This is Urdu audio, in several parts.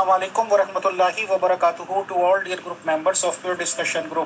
Assalamualaikum warahmatullahi wabarakatuh to all dear group members of your discussion group.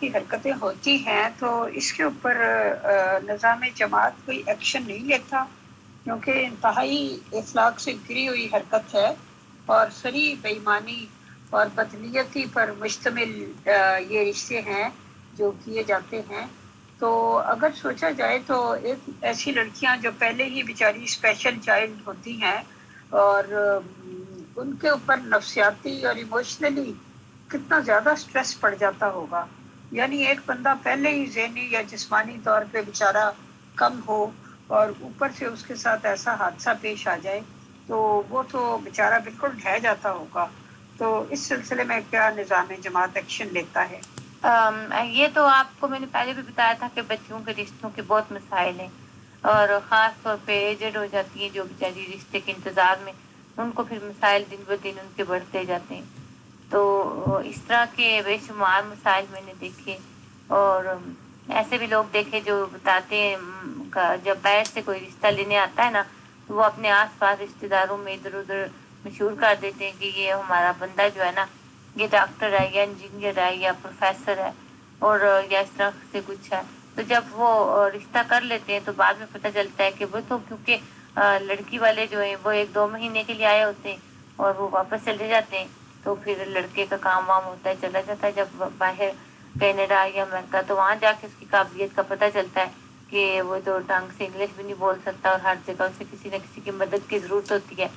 کی حرکتیں ہوتی ہیں تو اس کے اوپر نظام جماعت کوئی ایکشن نہیں لیتا، کیونکہ انتہائی اخلاق سے گری ہوئی حرکت ہے اور سری بے ایمانی اور بدنیتی پر مشتمل یہ رشتے ہیں جو کیے جاتے ہیں۔ تو اگر سوچا جائے تو ایک ایسی لڑکیاں جو پہلے ہی بیچاری اسپیشل چائلڈ ہوتی ہیں اور ان کے اوپر نفسیاتی اور ایموشنلی کتنا زیادہ سٹریس پڑ جاتا ہوگا، یعنی ایک بندہ پہلے ہی ذہنی یا جسمانی طور پہ بیچارہ کم ہو اور اوپر سے اس کے ساتھ ایسا حادثہ پیش آ جائے تو وہ تو بیچارہ بالکل ڈھہ جاتا ہوگا۔ تو اس سلسلے میں کیا نظام جماعت ایکشن لیتا ہے؟ یہ تو آپ کو میں نے پہلے بھی بتایا تھا کہ بچیوں کے رشتوں کے بہت مسائل ہیں، اور خاص طور پہ ایجڈ ہو جاتی ہیں جو بیچاری رشتے کے انتظار میں، ان کو پھر مسائل دن بہ دن ان کے بڑھتے جاتے ہیں۔ تو اس طرح کے بے شمار مسائل میں نے دیکھے، اور ایسے بھی لوگ دیکھے جو بتاتے ہیں جب باہر سے کوئی رشتہ لینے آتا ہے نا تو وہ اپنے آس پاس رشتے داروں میں ادھر ادھر مشہور کر دیتے ہیں کہ یہ ہمارا بندہ جو ہے نا یہ ڈاکٹر ہے یا انجینئر ہے یا پروفیسر ہے اور یا اس طرح سے کچھ ہے۔ تو جب وہ رشتہ کر لیتے ہیں تو بعد میں پتہ چلتا ہے کہ وہ تو کیونکہ لڑکی والے جو ہیں وہ 1-2 مہینے کے لیے آئے ہوتے ہیں اور وہ واپس چلے جاتے ہیں، تو پھر لڑکے کا کام وام ہوتا ہے چلا جاتا ہے جب باہر کینیڈا یا امریکہ، تو وہاں جا کے اس کی قابلیت کا پتہ چلتا ہے کہ وہ تو ڈھنگ سے انگلش بھی نہیں بول سکتا اور ہر جگہ اسے کسی نہ کسی کی مدد کی ضرورت ہوتی ہے۔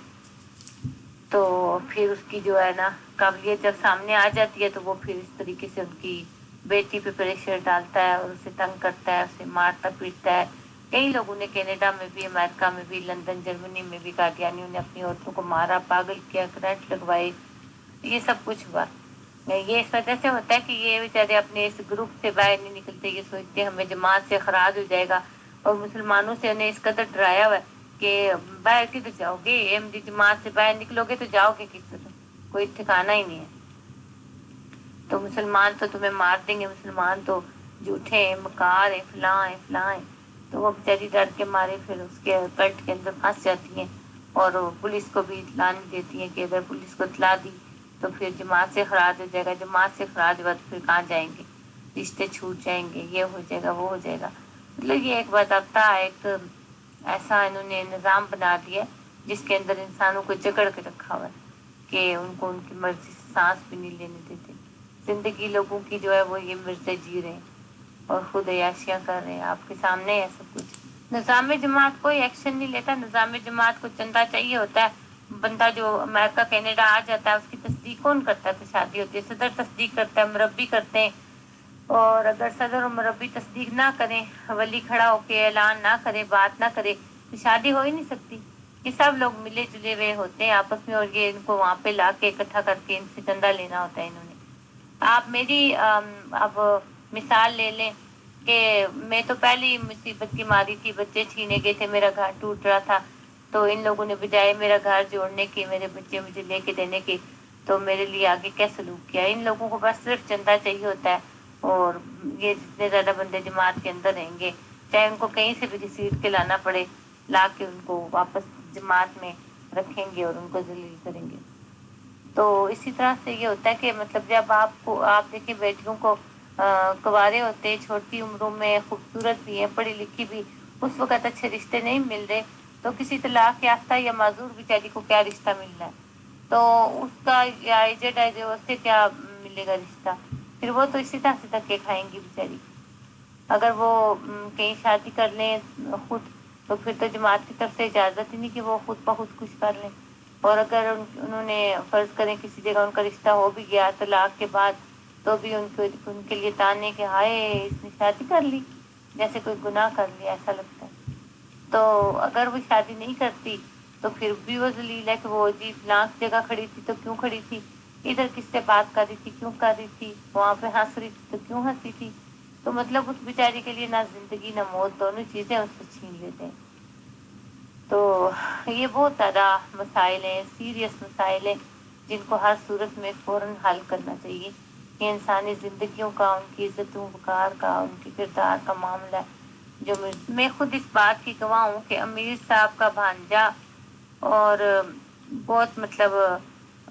تو پھر اس کی جو ہے نا قابلیت جب سامنے آ جاتی ہے تو وہ پھر اس طریقے سے ان کی بیٹی پہ پریشر ڈالتا ہے اور اسے تنگ کرتا ہے، اسے مارتا پیٹتا ہے۔ کئی لوگوں نے کینیڈا میں بھی، امریکہ میں بھی، لندن جرمنی میں بھی قادیانیوں نے اپنی عورتوں کو مارا، پاگل کیا، کرنٹ لگوائے، یہ سب کچھ ہوا۔ یہ اس وجہ سے ہوتا ہے کہ یہ بیچارے اپنے اس گروپ سے باہر نہیں نکلتے، یہ سوچتے ہیں ہمیں جماعت سے اخراج ہو جائے گا، اور مسلمانوں سے انہیں اس قدر ڈرایا ہوا ہے کہ باہر کدھر جاؤ گے، احمدی جماعت سے باہر نکلو گے تو جاؤ گے کس طرح، کوئی ٹھکانا ہی نہیں ہے۔ تو مسلمان تو تمہیں مار دیں گے، مسلمان تو جھوٹے ہیں، مکار ہیں، فلاں ہیں فلاں ہیں۔ تو وہ بیچاری ڈر کے مارے پھر اس کے کلٹ کے اندر پھنس جاتی ہیں، اور پولیس کو بھی اطلاع نہیں دیتی ہیں کہ اگر پولیس کو اطلاع دی تو پھر جماعت سے اخراج ہو جائے گا، جماعت سے اخراج ہوا تو پھر کہاں جائیں گے، رشتے چھوٹ جائیں گے، یہ ہو جائے گا وہ ہو جائے گا۔ مطلب یہ ایک باضابطہ ایک ایسا انہوں نے نظام بنا دیا جس کے اندر انسانوں کو جکڑ کے رکھا ہوا ہے کہ ان کو ان کی مرضی سے سانس بھی نہیں لینے دیتے۔ زندگی لوگوں کی جو ہے وہ یہ مرضی جی رہے ہیں اور خود عیاشیاں کر رہے ہیں، آپ کے سامنے ہے سب کچھ۔ نظام جماعت کوئی ایکشن نہیں لیتا، نظام جماعت کو چندہ چاہیے ہوتا ہے۔ بندہ جو امریکہ کینیڈا آ جاتا ہے اس کی تصدیق کون کرتا ہے؟ تو شادی ہوتی ہے صدر تصدیق کرتا ہے، مربی کرتے ہیں، اور اگر صدر اور مربی تصدیق نہ کریں، ولی کھڑا ہو کے اعلان نہ کرے، بات نہ کرے تو شادی ہو ہی نہیں سکتی۔ یہ سب لوگ ملے جلے ہوئے ہوتے ہیں آپس میں، اور یہ ان کو وہاں پہ لا کے اکٹھا کر کے ان سے چندہ لینا ہوتا ہے انہوں نے۔ آپ میری اب مثال لے لیں کہ میں تو پہلی مصیبت کی ماری تھی، بچے چھینے گئے تھے، میرا گھر ٹوٹ رہا تھا، تو ان لوگوں نے بجائے میرا گھر جوڑنے کے، میرے بچے مجھے لے کے دینے کے، تو میرے لیے آگے کیا سلوک کیا۔ ان لوگوں کو بس صرف چندہ چاہیے ہوتا ہے، اور یہ جتنے زیادہ بندے جماعت کے اندر رہیں گے چاہے ان کو کہیں سے بھی گھسیٹ کے لانا پڑے، لا کے ان کو واپس جماعت میں رکھیں گے اور ان کو ذلیل کریں گے۔ تو اسی طرح سے یہ ہوتا ہے کہ مطلب جب آپ دیکھیں بیٹیوں کو کنوارے ہوتے چھوٹی عمروں میں، خوبصورت بھی ہیں، پڑھی لکھی بھی، اس وقت اچھے رشتے نہیں مل رہے، تو کسی طلاق یافتہ یا معذور بیچاری کو کیا رشتہ ملنا ہے؟ تو اس کا یا ایجڈ ہے جو، اس سے کیا ملے گا رشتہ؟ پھر وہ تو اسی طرح سے دھکے کھائیں گی بیچاری۔ اگر وہ کہیں شادی کر لیں خود تو پھر تو جماعت کی طرف سے اجازت ہی نہیں کہ وہ خود بخود کچھ کر لیں، اور اگر انہوں نے فرض کریں کسی جگہ ان کا رشتہ ہو بھی گیا طلاق کے بعد تو بھی ان کے لیے تانے کہ ہائے اس نے شادی کر لی، جیسے کوئی گناہ کر لیا ایسا لگتا ہے۔ تو اگر وہ شادی نہیں کرتی تو پھر بھی وہ ذلیل ہے کہ وہ جی فلاں جگہ کھڑی تھی تو کیوں کھڑی تھی، ادھر کس سے بات کر رہی تھی کیوں کر رہی تھی، وہاں پہ ہنس رہی تھی تو کیوں ہنسی تھی۔ تو مطلب اس بیچاری کے لیے نہ زندگی نہ موت، دونوں چیزیں اس سے چھین لیتے ہیں۔ تو یہ بہت زیادہ مسائل ہیں، سیریس مسائل ہیں، جن کو ہر صورت میں فوراً حل کرنا چاہیے۔ یہ انسانی زندگیوں کا، ان کی عزت و وقار کا، ان کے کردار کا معاملہ ہے۔ جو میں خود اس بات کی گواہ ہوں کہ امیر صاحب کا بھانجا، اور بہت مطلب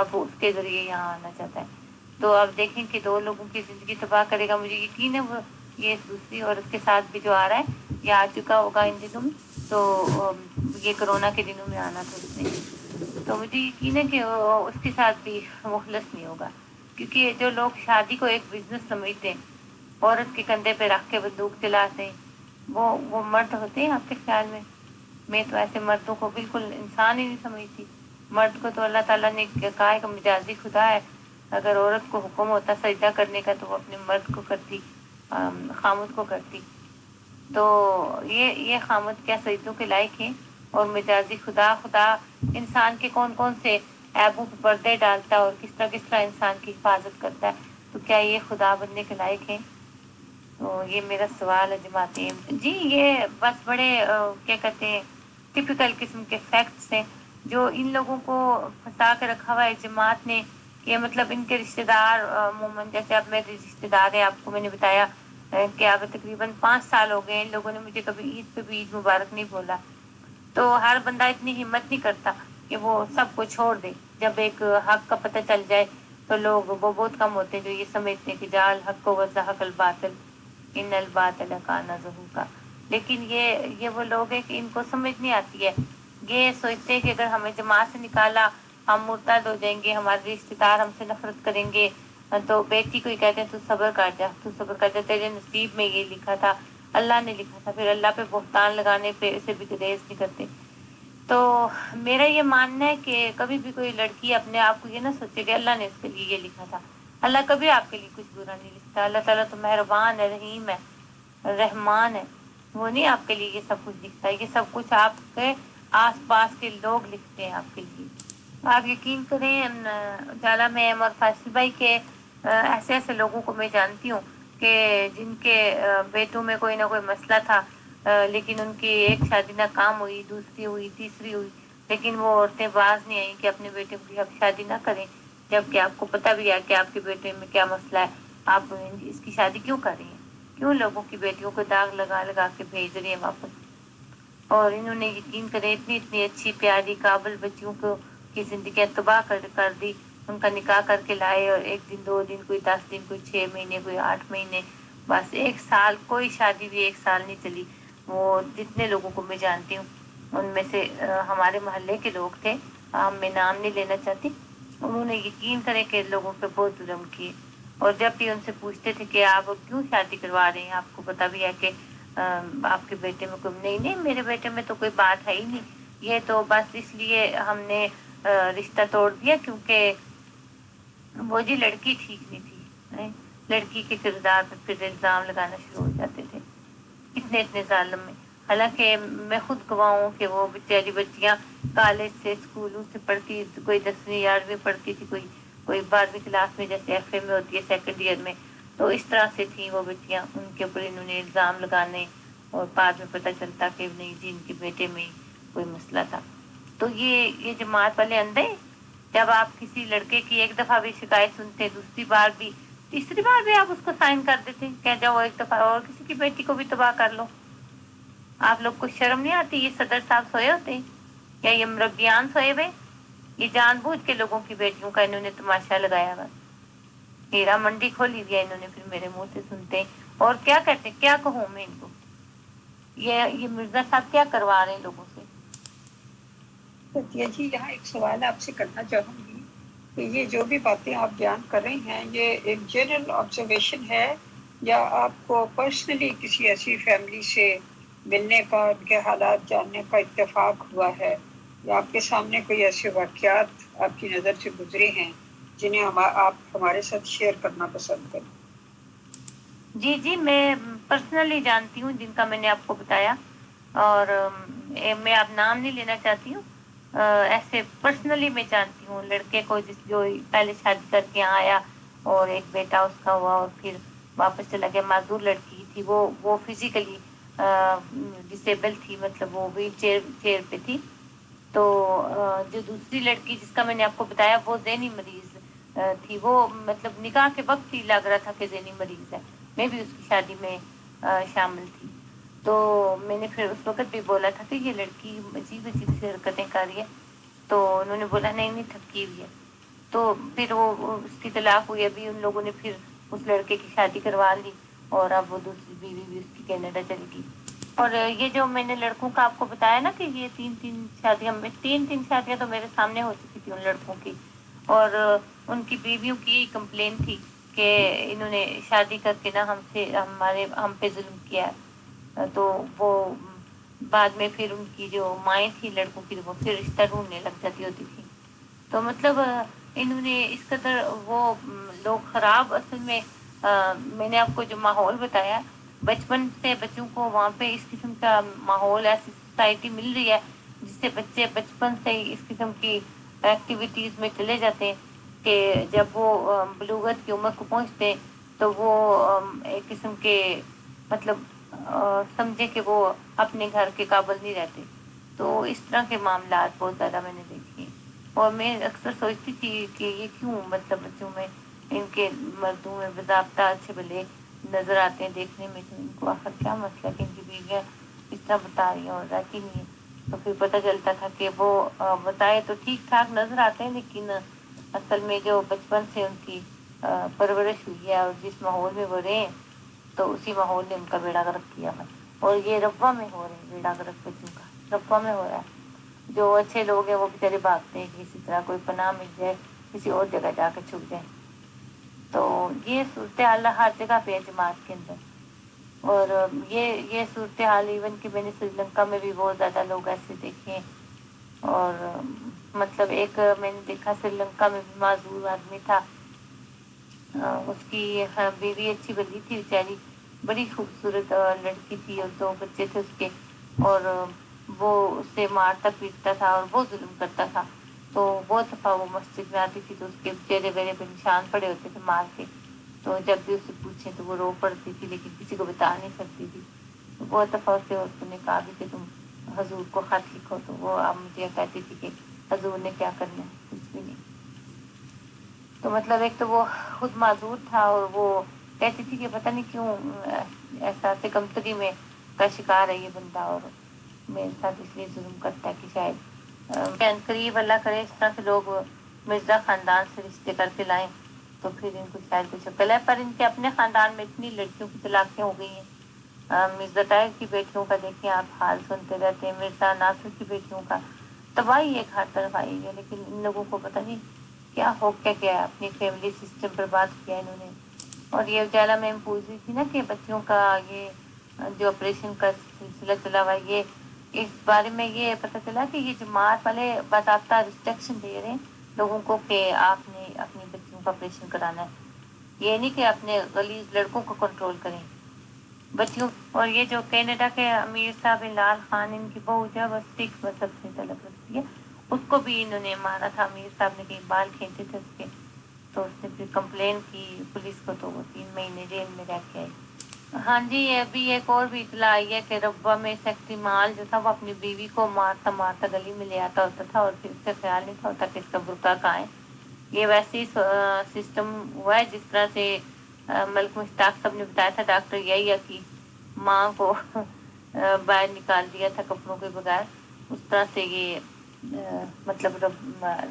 اب وہ اس کے ذریعے یہاں آنا چاہتا ہے. تو اب دیکھیں کہ 2 لوگوں کی زندگی تباہ کرے گا. مجھے یقین ہے وہ یہ دوسری عورت کے ساتھ بھی جو آ رہا ہے یہ آ چکا ہوگا ان دنوں میں. تو یہ کرونا کے دنوں میں آنا تھا اس نے. تو مجھے یقین ہے کہ اس کے ساتھ بھی مخلص نہیں ہوگا. کیونکہ جو لوگ شادی کو ایک بزنس سمجھتے ہیں, عورت کے کندھے پہ رکھ کے بندوق چلاتے ہیں, وہ مرد ہوتے ہیں آپ کے خیال میں؟ میں تو ایسے مردوں کو بالکل انسان ہی نہیں سمجھتی. مرد کو تو اللہ تعالیٰ نے کہا ہے کہ مجازی خدا ہے. اگر عورت کو حکم ہوتا سجدہ کرنے کا تو وہ اپنے مرد کو کرتی, خامد کو کرتی. تو یہ خامد کیا سجدوں کے لائق ہیں؟ اور مجازی خدا انسان کے کون کون سے عیبوں پہ پردے ڈالتا ہے اور کس طرح انسان کی حفاظت کرتا ہے, تو کیا یہ خدا بننے کے لائق ہیں؟ تو یہ میرا سوال ہے جماعت. جی یہ بس بڑے کیا کہتے ہیں ٹپیکل قسم کے فیکٹس ہیں جو ان لوگوں کو پھنسا کے رکھا ہوا ہے جماعت نے. کہ مطلب ان کے رشتہ دار عموماً, جیسے اب میرے رشتہ دار ہیں, آپ کو میں نے بتایا کہ اب تقریباً 5 سال ہو گئے ان لوگوں نے مجھے کبھی عید پہ بھی عید مبارک نہیں بولا. تو ہر بندہ اتنی ہمت نہیں کرتا کہ وہ سب کو چھوڑ دے. جب ایک حق کا پتہ چل جائے تو لوگ وہ بہت کم ہوتے ہیں جو یہ سمجھتے ہیں کہ جال حق و زحق الباطل ان الباطل کان زہوقا. لیکن یہ وہ لوگ ہیں کہ ان کو سمجھ نہیں آتی ہے. یہ سوچتے ہیں کہ اگر ہمیں جماعت سے نکالا ہم مرتد ہو جائیں گے, ہمارے رشتے دار ہم سے نفرت کریں گے. تو بیٹی کو ہی کہتے ہیں تو صبر کر جا, تیرے نصیب میں یہ لکھا تھا, اللہ نے لکھا تھا. پھر اللہ پہ بہتان لگانے پہ اسے بھی گریز نہیں کرتے. تو میرا یہ ماننا ہے کہ کبھی بھی کوئی لڑکی اپنے آپ کو یہ نہ سوچے کہ اللہ نے اس کے لیے یہ لکھا تھا. اللہ کبھی آپ کے لیے کچھ برا نہیں لکھتا. اللہ تعالیٰ تو مہربان ہے, رحیم ہے, رحمان ہے. وہ نہیں آپ کے لیے یہ سب کچھ لکھتا ہے. یہ سب کچھ آپ کے آس پاس کے لوگ لکھتے ہیں آپ کے لیے. آپ یقین کریں اجالا میم اور فیصل بھائی کے ایسے ایسے لوگوں کو میں جانتی ہوں کہ جن کے بیٹوں میں کوئی نہ کوئی مسئلہ تھا, لیکن ان کی ایک شادی ناکام ہوئی, دوسری ہوئی, تیسری ہوئی, لیکن وہ عورتیں باز نہیں آئیں کہ اپنے بیٹے کی اب شادی نہ کریں, جبکہ آپ کو پتہ بھی ہے کہ آپ کے بیٹے میں کیا مسئلہ ہے. آپ اس کی شادی کیوں کر رہی ہیں؟ کیوں لوگوں کی بیٹیوں کو داغ لگا لگا کے بھیج رہی ہیں واپس؟ اور انہوں نے یقین کرے اتنی اچھی پیاری قابل بچیوں کو کی زندگی تباہ کر دی. ان کا نکاح کر کے لائے, اور 1 دن 2 دن, کوئی 10 دن, کوئی 6 مہینے, کوئی 8 مہینے, بس 1 سال, کوئی شادی بھی 1 سال نہیں چلی. وہ جتنے لوگوں کو میں جانتی ہوں ان میں سے ہمارے محلے کے لوگ تھے, میں نام نہیں لینا چاہتی, انہوں نے یقین کرے کہ لوگوں پہ بہت ظلم کیے. اور جب بھی ان سے پوچھتے تھے کہ آپ کیوں شادی کروا رہے ہیں, آپ کو پتہ بھی ہے کہ آپ کے بیٹے میں کوئی نہیں, میرے بیٹے میں تو کوئی بات ہے ہی نہیں, یہ تو بس اس لیے ہم نے رشتہ توڑ دیا کیونکہ وہ جی لڑکی ٹھیک نہیں تھی. لڑکی کے کردار پہ پھر الزام لگانا شروع ہو جاتے تھے. اتنے ظالم میں. حالانکہ میں خود گواہ ہوں کہ وہ بیچاری بچیاں کالج سے, اسکولوں سے پڑھتی, کوئی 10ویں 11ویں پڑھتی تھی, کوئی 12ویں کلاس میں جیسے ایف اے میں ہوتی ہے, 2nd ایئر میں. تو اس طرح سے تھیں وہ بچیاں. ان کے اوپر انہوں نے الزام لگانے, اور بعد میں پتہ چلتا کہ نہیں جی ان کے بیٹے میں کوئی مسئلہ تھا. تو یہ جماعت والے اندھے. جب آپ کسی لڑکے کی 1 دفعہ بھی شکایت سنتے, دوسری بار بھی, تیسری بار بھی آپ اس کو سائن کر دیتے, کہ جاؤ 1 دفعہ اور کسی کی بیٹی کو بھی تباہ کر لو. آپ لوگ کو شرم نہیں آتی؟ یہ صدر صاحب سوئے ہوتے ہیں یا یہ مربیان سوئے ہوئے؟ یہ جان بوجھ کے لوگوں کی بیٹیوں کا انہوں نے تماشا لگایا. بس ہیرا منڈی کھولی دیا انہوں نے پھر میرے منہ سے سنتے. اور کیا کہتے, کیا کہوں میں ان کو؟ یہ مرزا صاحب کیا کروا رہے ہیں لوگوں سے؟ جی یہاں ایک سوال آپ سے کرنا چاہوں گی کہ یہ جو بھی باتیں آپ بیان کر رہی ہیں یہ ایک جنرل آبزرویشن ہے, یا آپ کو پرسنلی کسی ایسی فیملی سے ملنے کا, ان کے حالات جاننے کا اتفاق ہوا ہے, یا آپ کے سامنے کوئی ایسے واقعات آپ کی نظر سے گزرے ہیں جنہیں آپ ہمارے ساتھ شیئر کرنا پسند کریں؟ جی میں پرسنلی جانتی ہوں جن کا میں نے آپ کو بتایا, اور میں اب نام نہیں لینا چاہتی ہوں. ایسے پرسنلی میں جانتی ہوں لڑکے کو جو پہلے شادی کر کے آیا اور ایک بیٹا اس کا ہوا, اور پھر واپس چلا گیا. معذور لڑکی تھی وہ فزیکلی ڈسیبل تھی, مطلب وہ ویل چیئر پہ تھی. تو جو دوسری لڑکی جس کا میں نے آپ کو بتایا وہ ذہنی مریض تھی. وہ مطلب نکاح کے وقت ہی لگ رہا تھا کہ ذہنی مریض ہے. میں بھی اس کی شادی میں شامل تھی. تو میں نے پھر اس وقت بھی بولا تھا کہ یہ لڑکی عجیب سی حرکتیں کر رہی ہے. تو انہوں نے بولا نہیں تھکی ہوئی ہے. تو پھر وہ اس کی طلاق ہوئی، ابھی ان لوگوں نے پھر اس لڑکے کی شادی کروا لی اور اب وہ دوسری بیوی بھی اس کی کینیڈا چلی گئی۔ اور یہ جو میں نے لڑکوں کا آپ کو بتایا نا کہ یہ تین شادیاں تو میرے سامنے ہو چکی تھی ان لڑکوں کی، اور ان کی بیویوں کی کمپلین تھی کہ انہوں نے شادی کر کے نا ہم پہ ظلم کیا، تو وہ بعد میں پھر ان کی جو مائیں تھی لڑکوں کی وہ پھر رشتہ ڈھونڈنے لگ جاتی ہوتی تھی۔ تو مطلب انہوں نے اس قدر وہ لوگ خراب، اصل میں میں نے آپ کو جو ماحول بتایا، بچپن سے بچوں کو وہاں پہ اس قسم کا ماحول، ایسی سوسائٹی مل رہی ہے جس سے بچے بچپن سے ہی اس قسم کی ایکٹیویٹیز میں چلے جاتے ہیں کہ جب وہ بلوغت کی عمر کو پہنچتے تو وہ ایک قسم کے مطلب سمجھے کہ وہ اپنے گھر کے قابل نہیں رہتے۔ تو اس طرح کے معاملات بہت زیادہ میں نے دیکھے، اور میں اکثر سوچتی تھی کہ یہ کیوں مطلب بچوں میں، ان کے مردوں میں باضابطہ اچھے بھلے نظر آتے ہیں دیکھنے میں، تو ان کو آخر کیا مسئلہ کہ ان کی بیویاں اس طرح بتا رہی ہیں اور رہتی نہیں ہیں۔ تو پھر پتہ چلتا تھا کہ وہ بتائے تو ٹھیک ٹھاک نظر آتے ہیں، لیکن اصل میں جو بچپن سے ان کی پرورش ہوئی ہے اور جس ماحول میں وہ رہے ہیں تو اسی ماحول نے ان کا بیڑا غرق کیا ہے۔ اور یہ ربوہ میں ہو رہے ہیں بیڑا غرق بچوں کا، ربوہ میں ہو رہا ہے۔ جو اچھے لوگ ہیں وہ بیچارے بھاگتے ہیں کہ اسی طرح کوئی پناہ مل جائے، کسی اور جگہ جا کے چھپ جائیں۔ تو یہ صورتحال ہر جگہ پہ ہے جماعت کے اندر، اور یہ صورتحال ایون کہ میں نے سری لنکا میں بھی بہت زیادہ لوگ ایسے دیکھے ہیں۔ اور مطلب ایک میں نے دیکھا سری لنکا میں بھی معذور آدمی تھا، اس کی بیوی اچھی بلی تھی بیچاری، بڑی خوبصورت لڑکی تھی اور 2 بچے تھے اس کے، اور وہ اسے مارتا پیٹتا تھا اور بہت ظلم کرتا تھا۔ تو بہت دفعہ وہ مسجد میں آتی تھی تو اس کے چہرے وہرے پہ نشان پڑے ہوتے تھے مار کے، تو جب بھی اسے پوچھیں تو وہ رو پڑتی تھی لیکن کسی کو بتا نہیں سکتی تھی۔ تو بہت دفعہ اسے عورتوں نے کہا بھی کہ تم حضور کو خط لکھو، تو وہ اب مجھے کہتی تھی کہ حضور نے کیا کرنا ہے، کچھ بھی نہیں۔ تو مطلب ایک تو وہ خود معذور تھا، اور وہ کہتی تھی کہ پتہ نہیں کیوں ایسا سکمتری میں کا شکار ہے یہ بندہ، اور میرے ساتھ اس لیے ظلم کرتا ہے کہ شاید قریب اللہ کرے اس طرح کے لوگ مرزا خاندان سے رشتے کر کے لائیں تو پھر ان کو شاید کچھ عقل ہے۔ پر ان کے اپنے خاندان میں اتنی لڑکیوں کی طلاقیں ہو گئی ہیں، مرزا طاہر کی بیٹیوں کا دیکھیں آپ حال سنتے رہتے ہیں، مرزا ناصر کی بیٹیوں کا، تباہی ایک ہر طرف آئی ہے، لیکن ان لوگوں کو پتہ نہیں کیا ہو کیا گیا ہے، اپنی فیملی سسٹم پر بات کیا انہوں نے۔ اور یہ اجالا میں پوچھ رہی تھی نا کہ بچیوں کا یہ جو آپریشن کا سلسلہ چلا ہوا ہے، یہ اس بارے میں یہ پتہ چلا کہ یہ جماعت والے باضابطہ ریسٹرکشن دے رہے ہیں لوگوں کو کہ آپ نے اپنی بچیوں کا آپریشن کرانا ہے، یہ نہیں کہ اپنے غلیظ لڑکوں کو کنٹرول کریں بچیوں۔ اور یہ جو کینیڈا کے امیر صاحب لال خان، ان کی بہو جو ہے وہ سکھ مذہب سے تعلق رکھتی ہے، اس کو بھی انہوں نے مارا تھا، امیر صاحب نے کہیں بال کھینچے تھے اس کے، تو اس نے پھر کمپلین کی پولیس کو، تو وہ 3 مہینے جیل میں رہ کے آئی۔ ہاں جی، ابھی ایک اور بھی اطلاع آئی ہے کہ ربوہ میں سیکٹری مال جو تھا وہ اپنی بیوی کو مارتا مارتا گلی میں لے آتا ہوتا تھا، اور پھر اس سے خیال نہیں تھا ہوتا کہ اس کا برقع کہاں ہے۔ یہ ویسے ہی سسٹم ہوا ہے جس طرح سے ملک مشتاق صاحب نے بتایا تھا ڈاکٹر یحییٰ کی ماں کو باہر نکال دیا تھا کپڑوں کے بغیر، اس طرح سے یہ مطلب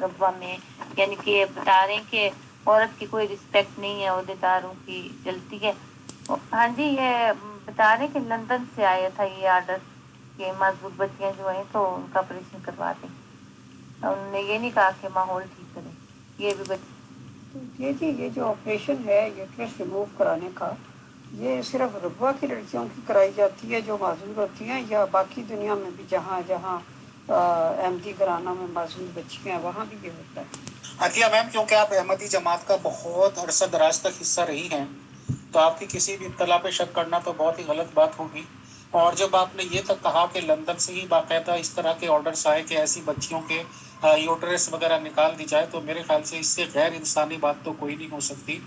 ربوہ میں، یعنی کہ بتا رہے ہیں کہ عورت کی کوئی رسپیکٹ نہیں ہے، عہدیداروں کی چلتی ہے۔ ہاں جی، یہ بتا رہے ہیں کہ لندن سے آیا تھا یہ آرڈر کہ معذور بچیاں جو ہیں تو ان کا آپریشن کروا دیں، انہوں نے یہ نہیں کہا کہ ماحول ٹھیک کریں، یہ بھی یہ جو آپریشن ہے یوٹرس ریموو کرانے کا، یہ صرف ربوہ کی لڑکیوں کی کرائی جاتی ہے جو معذور ہوتی ہیں، یا باقی دنیا میں بھی جہاں جہاں احمدی گھرانہ میں معذور بچیاں ہیں وہاں بھی یہ ہوتا ہے؟ عطیہ میم، کیونکہ آپ احمدی جماعت کا بہت عرصہ دراز تک حصہ رہی ہیں تو آپ کی کسی بھی اطلاع پہ شک کرنا تو بہت ہی غلط بات ہوگی۔ اور جب آپ نے یہ تک کہا کہ لندن سے ہی باقاعدہ اس طرح کے آرڈرز آئے کہ ایسی بچیوں کے یوٹرس وغیرہ نکال دی جائے، تو میرے خیال سے اس سے غیر انسانی بات تو کوئی نہیں ہو سکتی،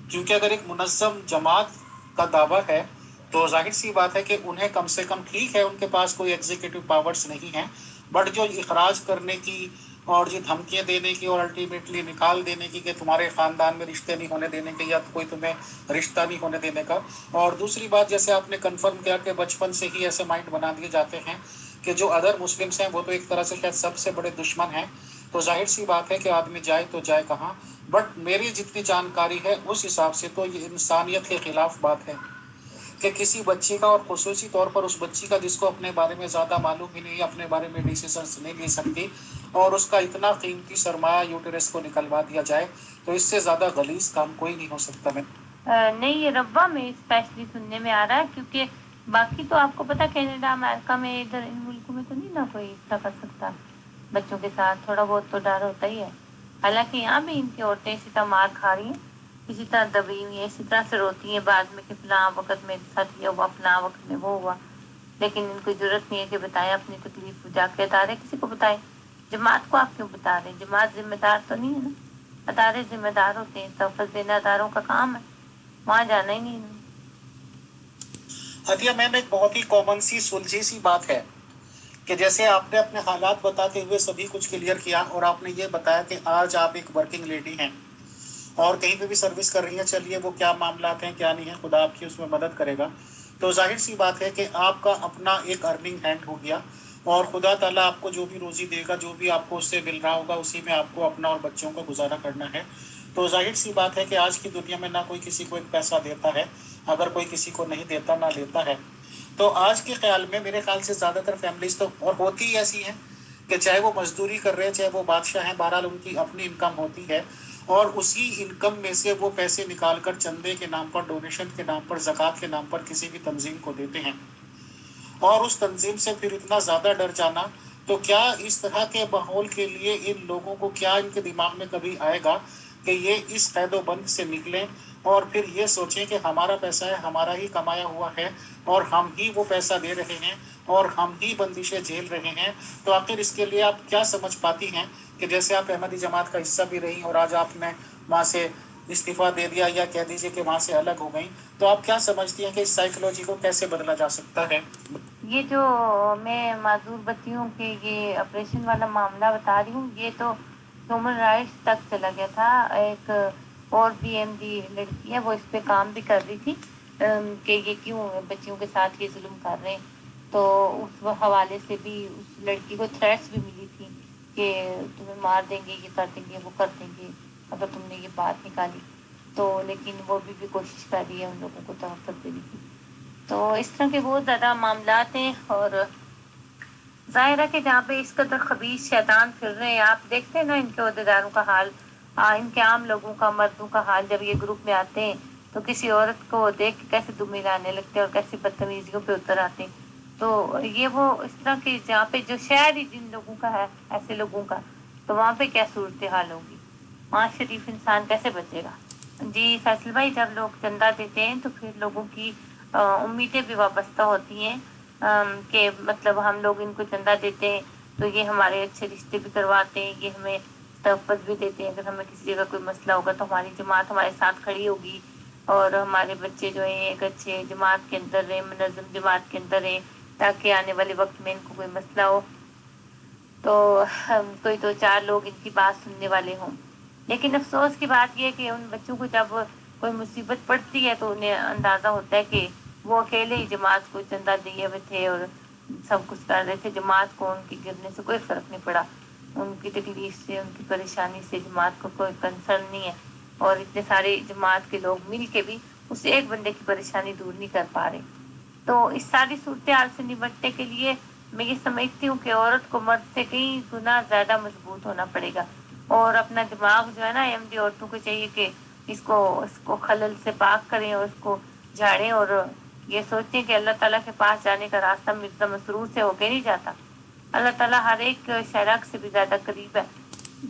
کیونکہ اگر ایک منظم جماعت کا دعویٰ ہے تو ظاہر سی بات ہے کہ انہیں کم سے کم، ٹھیک ہے ان کے پاس کوئی ایگزیکٹو پاورز نہیں ہیں، بٹ جو اخراج کرنے کی اور جو دھمکیاں دینے کی اور الٹیمیٹلی نکال دینے کی کہ تمہارے خاندان میں رشتے نہیں ہونے دینے کے یا کوئی تمہیں رشتہ نہیں ہونے دینے کا، اور دوسری بات جیسے آپ نے کنفرم کیا کہ بچپن سے ہی ایسے مائنڈ بنا دیے جاتے ہیں کہ جو ادر مسلمس ہیں وہ تو ایک طرح سے شاید سب سے بڑے دشمن ہیں، تو ظاہر سی بات ہے کہ آدمی جائے تو جائے کہاں. بٹ میری جتنی جانکاری ہے اس حساب سے تو یہ انسانیت کے خلاف بات ہے کہ کسی بچی کا، اور خصوصی طور پر اس بچی کا جس کو اپنے بارے میں زیادہ معلوم ہی نہیں، اپنے بارے میں ڈیسیزنس نہیں لے سکتی، اور اس کا اتنا قیمتی سرمایہ یوٹیرس کو نکلوا دیا جائے، تو اس سے زیادہ غلیظ کام کوئی نہیں ہو سکتا. میں نہیں، یہ ربا میں اسپیشلی سننے میں آ رہا ہے، کیونکہ باقی تو آپ کو پتا کینیڈا امریکہ میں ادھر ان ملکوں میں تو نہیں نا کوئی اس طرح کر سکتا. بچوں کے ساتھ تھوڑا بہت تو ڈر ہوتا ہی ہے. حالانکہ یہاں بھی ان کی عورتیں اسی طرح مار کھا رہی ہیں، اسی طرح دبی ہوئی ہیں، اسی طرح سے روتی ہیں بعد میں کہ فلاں وقت میرے ساتھ یہ ہوا، فلاں وقت میں وہ ہوا. لیکن ان کو ضرورت نہیں ہے کہ بتائیں اپنی تکلیف. جا کے ادارے کسی کو بتائیں. جماعت کو آپ کیوں بتا رہے ہیں؟ جماعت ذمہ دار تو نہیں ہے نا. ادارے ذمہ دار ہوتے ہیں، تحفظ دینا اداروں کا کام ہے. وہاں جانا ہی نہیں. عطیہ میم، ایک بہت ہی کامن سی سلجھی سی بات ہے کہ جیسے آپ نے اپنے حالات بتاتے ہوئے سبھی کچھ کلیئر کیا، اور آپ نے یہ بتایا کہ آج آپ ایک ورکنگ لیڈی ہیں اور کہیں پہ بھی سروس کر رہی ہیں. چلیے وہ کیا معاملات ہیں کیا نہیں ہیں، خدا آپ کی اس میں مدد کرے گا. تو ظاہر سی بات ہے کہ آپ کا اپنا ایک ارننگ ہینڈ ہو گیا، اور خدا تعالیٰ آپ کو جو بھی روزی دے گا، جو بھی آپ کو اس سے مل رہا ہوگا، اسی میں آپ کو اپنا اور بچوں کا گزارا کرنا ہے. تو ظاہر سی بات ہے کہ آج کی دنیا میں نہ کوئی کسی کو ایک پیسہ دیتا ہے، اگر کوئی کسی کو نہیں دیتا نہ لیتا ہے. تو آج کے خیال میں میرے خیال سے زیادہ تر فیملیز تو اور ہوتی ہی ایسی ہیں کہ چاہے وہ مزدوری کر رہے ہیں، چاہے وہ بادشاہ ہیں، بہرحال ان کی اپنی انکم ہوتی ہے، اور اسی انکم میں سے وہ پیسے نکال کر چندے کے نام پر، ڈونیشن کے نام پر، زکوٰۃ کے نام پر کسی بھی تنظیم کو دیتے ہیں. اور اس تنظیم سے پھر اتنا زیادہ ڈر جانا، تو کیا اس طرح کے ماحول کے لیے ان لوگوں کو، کیا ان کے دماغ میں کبھی آئے گا کہ یہ اس قید و بند سے نکلیں اور پھر یہ سوچیں کہ ہمارا پیسہ ہے، ہمارا ہی کمایا ہوا ہے، اور ہم ہی وہ پیسہ دے رہے ہیں، اور ہم ہی بندشیں جھیل رہے ہیں. تو آخر اس کے لیے آپ کیا سمجھ پاتی ہیں کہ جیسے آپ احمدی جماعت کا حصہ بھی رہی اور آج آپ نے وہاں سے استعفیٰ دے دیا، یا کہہ دیجیے کہ وہاں سے الگ ہو گئیں، تو آپ کیا سمجھتی ہیں کہ اس سائیکولوجی کو کیسے بدلا جا سکتا ہے؟ یہ جو میں معذور بچیوں کے یہ آپریشن والا معاملہ بتا رہی ہوں، یہ تو ہیومن رائٹس تک چلا گیا تھا. ایک اور بی ایم ڈی لڑکی ہے، وہ اس پہ کام بھی کر رہی تھی کہ یہ کیوں بچیوں کے ساتھ یہ ظلم کر رہے ہیں. تو اس حوالے سے بھی اس لڑکی کو تھریٹس بھی ملی تھی کہ تمہیں مار دیں گے، یہ کر دیں گے، وہ کر دیں گے اگر تم نے یہ بات نکالی. تو لیکن وہ بھی کوشش کر رہی ہے ان لوگوں کو تحفظ دینے کی. تو اس طرح کے بہت زیادہ معاملات ہیں، اور ظاہر ہے کہ جہاں پہ اس قدر خبیث شیطان پھر رہے ہیں، آپ دیکھتے ہیں نا ان کے عہدیداروں کا حال، ان کے عام لوگوں کا، مردوں کا حال. جب یہ گروپ میں آتے ہیں تو کسی عورت کو دیکھ کے کیسے دم لانے لگتے ہیں اور کیسی بدتمیزیوں پہ اتر آتے ہیں. تو یہ وہ اس طرح کے جہاں پہ جو شہر ہی جن لوگوں کا ہے، ایسے لوگوں کا، تو وہاں پہ کیا صورتحال ہوگی؟ وہاں شریف انسان کیسے بچے گا؟ جی فیصل بھائی، جب لوگ چندہ دیتے ہیں تو پھر لوگوں کی امیدیں بھی وابستہ ہوتی ہیں کہ مطلب ہم لوگ ان کو چندہ دیتے ہیں تو یہ ہمارے اچھے رشتے بھی کرواتے ہیں، یہ ہمیں تحفظ بھی دیتے ہیں، اگر ہمیں کسی جگہ کوئی مسئلہ ہوگا تو ہماری جماعت ہمارے ساتھ کھڑی ہوگی، اور ہمارے بچے جو ہیں ایک اچھے جماعت کے اندر رہیں، منظم جماعت کے اندر رہیں، تاکہ آنے والے وقت میں ان کو کوئی مسئلہ ہو تو کوئی دو چار لوگ ان کی بات سننے والے ہوں. لیکن افسوس کی بات یہ ہے کہ ان بچوں کو جب کوئی مصیبت پڑتی ہے تو انہیں اندازہ ہوتا ہے کہ وہ اکیلے ہی جماعت کو چندہ دیے ہوئے تھے اور سب کچھ کر رہے تھے، جماعت کو ان کی گرنے سے کوئی فرق نہیں پڑا، ان کی تکلیف سے، ان کی پریشانی سے جماعت کو کوئی کنسرن نہیں ہے. اور اتنے سارے جماعت کے لوگ مل کے بھی اس ایک بندے کی پریشانی دور نہیں کر پا رہے. تو اس ساری صورتحال سے نمٹنے کے لیے میں یہ سمجھتی ہوں کہ عورت کو مرد سے کئی گنا زیادہ مضبوط ہونا پڑے گا، اور اپنا دماغ جو ہے نا، ایم ڈی عورتوں کو چاہیے کہ اس کو خلل سے پاک کریں اور اس کو جھاڑیں، اور یہ سوچیں کہ اللہ تعالیٰ کے پاس جانے کا راستہ مرزا مسرور سے ہو کے نہیں جاتا. اللہ تعالیٰ ہر ایک شہرک سے بھی زیادہ قریب ہے.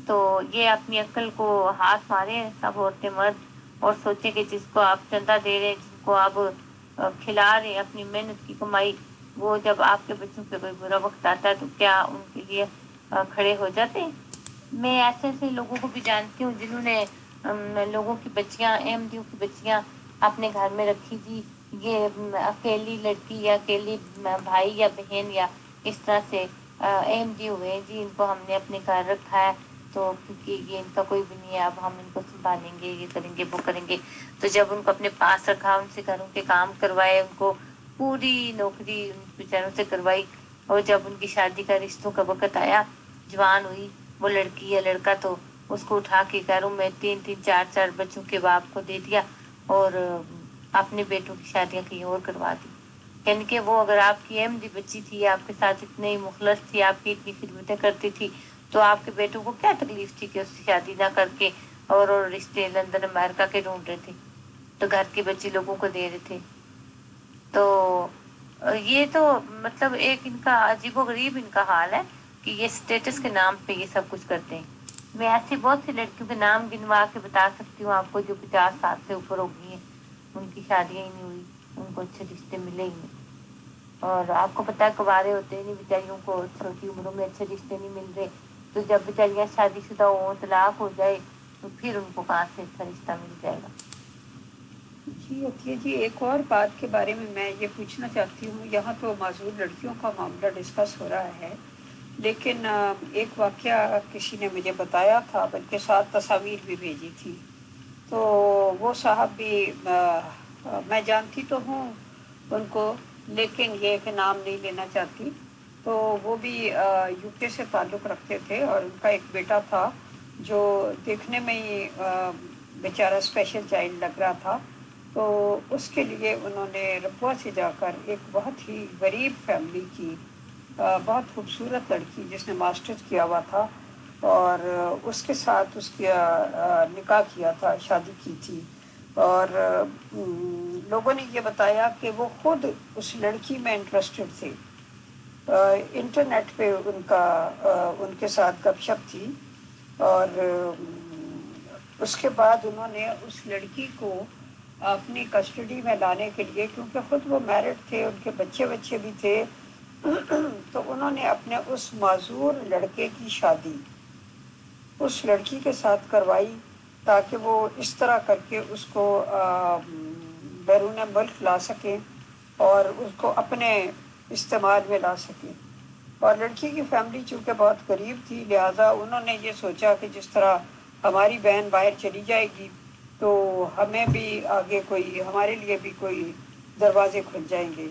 تو یہ اپنی عقل کو ہاتھ ماریں سب عورتیں مرد، اور سوچیں کہ جس کو آپ چندہ دے رہے ہیں، جس کو آپ کھلا رہے ہیں اپنی محنت کی کمائی، وہ جب آپ کے بچوں پہ کوئی برا وقت آتا ہے تو کیا ان کے لیے کھڑے ہو جاتے ہیں؟ میں ایسے ایسے لوگوں کو بھی جانتی ہوں جنہوں نے لوگوں کی بچیاں، ایم ڈیوں کی بچیاں اپنے گھر میں رکھی تھی. یہ اکیلی لڑکی یا اکیلی بھائی یا بہن یا اس طرح سے ایم ڈی ہوئے، جی ان کو ہم نے اپنے گھر رکھا ہے تو کیونکہ یہ ان کا کوئی بھی نہیں ہے، اب ہم ان کو سنبھالیں گے، یہ کریں گے، وہ کریں گے. تو جب ان کو اپنے پاس رکھا، ان سے گھروں کے کام کروائے، ان کو پوری نوکری ان بیچاروں سے کروائی، اور جب ان کی شادی کا رشتوں کا وقت آیا، جوان ہوئی، وہ لڑکی یا لڑکا تو اس کو اٹھا کے گھروں میں 3-3 4 4 بچوں کے باپ کو دے دیا اور اپنے بیٹوں کی شادیاں کہیں اور کروا دی. یعنی کہ وہ اگر آپ کی احمدی بچی تھی، آپ کے ساتھ اتنے مخلص تھی، آپ کی اتنی خدمتیں کرتی تھی، تو آپ کے بیٹوں کو کیا تکلیف تھی کہ اس کی شادی نہ کر کے اور رشتے لندن امریکہ کے ڈھونڈ رہے تھے، تو گھر کے بچے لوگوں کو دے رہے تھے. تو یہ تو مطلب ایک ان کا عجیب و غریب ان کا حال ہے کہ یہ اسٹیٹس کے نام پہ یہ سب کچھ کرتے ہیں. میں ایسی بہت سی لڑکیوں کے نام گنوا کے بتا سکتی ہوں آپ کو جو 50 سال سے اوپر ہو گئی ہیں، ان کی شادیاں ہی نہیں ہوئی، ان کو اچھے رشتے ملے ہی نہیں. اور آپ کو پتا ہے کبارے ہوتے ہیں نہیں بیچاریوں کو چھوٹی عمروں میں اچھے رشتے نہیں مل رہے، تو جب بیچاریاں شادی شدہ ہو، طلاق ہو جائے، تو پھر ان کو کہاں سے اچھا رشتہ مل جائے گا. جی عطیہ جی، ایک اور بات کے بارے میں یہ پوچھنا چاہتی ہوں. یہاں تو معذور لڑکیوں کا معاملہ ڈسکس ہو رہا ہے، لیکن ایک واقعہ کسی نے مجھے بتایا تھا، بلکہ ساتھ تصاویر بھی بھیجی تھی. تو وہ صاحب بھی میں جانتی تو ہوں ان کو، لیکن یہ کہ نام نہیں لینا چاہتی. تو وہ بھی یو کے سے تعلق رکھتے تھے، اور ان کا ایک بیٹا تھا جو دیکھنے میں ہی بیچارہ اسپیشل چائلڈ لگ رہا تھا. تو اس کے لیے انہوں نے ربوہ سے جا کر ایک بہت ہی غریب فیملی کی بہت خوبصورت لڑکی جس نے ماسٹرز کیا ہوا تھا، اور اس کے ساتھ اس کا نکاح کیا تھا، شادی کی تھی. اور لوگوں نے یہ بتایا کہ وہ خود اس لڑکی میں انٹرسٹڈ تھے. انٹرنیٹ پہ ان کے ساتھ گپ شپ تھی، اور اس کے بعد انہوں نے اس لڑکی کو اپنی کسٹڈی میں لانے کے لیے، کیونکہ خود وہ میرڈ تھے، ان کے بچے بھی تھے، تو انہوں نے اپنے اس معذور لڑکے کی شادی اس لڑکی کے ساتھ کروائی، تاکہ وہ اس طرح کر کے اس کو بیرون ملک لا سکیں اور اس کو اپنے استعمال میں لا سکیں. اور لڑکی کی فیملی چونکہ بہت غریب تھی، لہٰذا انہوں نے یہ سوچا کہ جس طرح ہماری بہن باہر چلی جائے گی تو ہمیں بھی آگے ہمارے لیے بھی کوئی دروازے کھل جائیں گے.